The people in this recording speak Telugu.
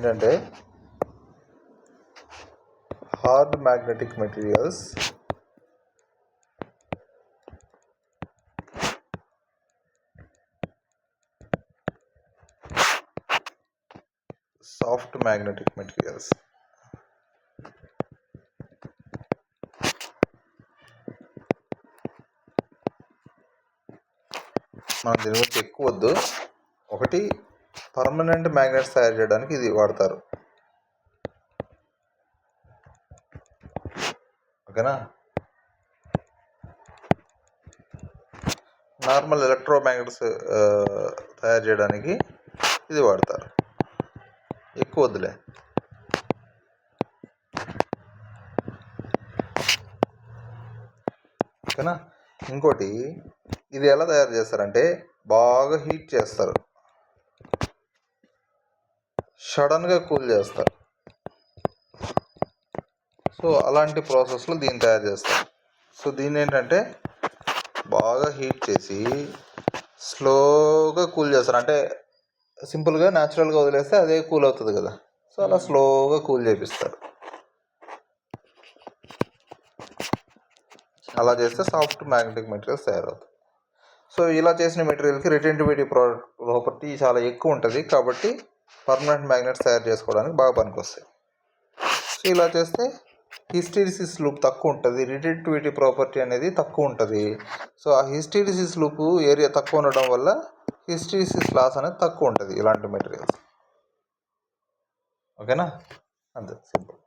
ఏంటంటే hard magnetic materials soft magnetic materials. మనం దీని గురించి ఎక్కువ వద్దు. ఒకటి, పర్మనెంట్ మ్యాగ్నెట్స్ తయారు చేయడానికి ఇది వాడతారు. ఓకేనా. నార్మల్ ఎలక్ట్రోమాగ్నెట్స్ తయారు చేయడానికి ఇది వాడతారు. ఎక్కువ వద్దులే. ఓకేనా. ఇంకోటి, ఇది ఎలా తయారు చేస్తారంటే బాగా హీట్ చేస్తారు, సడన్గా కూల్ చేస్తారు. సో అలాంటి ప్రాసెస్లో దీన్ని తయారు చేస్తారు. సో దీన్ని ఏంటంటే బాగా హీట్ చేసి స్లోగా కూల్ చేస్తారు. అంటే సింపుల్గా న్యాచురల్గా వదిలేస్తే అదే కూల్ అవుతుంది కదా. సో అలా స్లోగా కూల్ చేపిస్తారు. అలా చేస్తే సాఫ్ట్ మ్యాగ్నెటిక్ మెటీరియల్స్ తయారవుతాయి. సో ఇలా చేసిన మెటీరియల్కి రిటెంటివిటీ ప్రాపర్టీ చాలా ఎక్కువ ఉంటుంది. కాబట్టి పర్మనెంట్ మ్యాగ్నెట్స్ తయారు చేసుకోవడానికి బాగా పనికొస్తాయి. సో ఇలా చేస్తే హిస్టెరిసిస్ లూప్ తక్కువ ఉంటుంది, రిటెంటివిటీ ప్రాపర్టీ అనేది తక్కువ ఉంటుంది. సో ఆ హిస్టెరిసిస్ లూప్ ఏరియా తక్కువ ఉండడం వల్ల హిస్టెరిసిస్ లాస్ అనేది తక్కువ ఉంటుంది ఇలాంటి మెటీరియల్స్. ఓకేనా. అంతే, సింపుల్.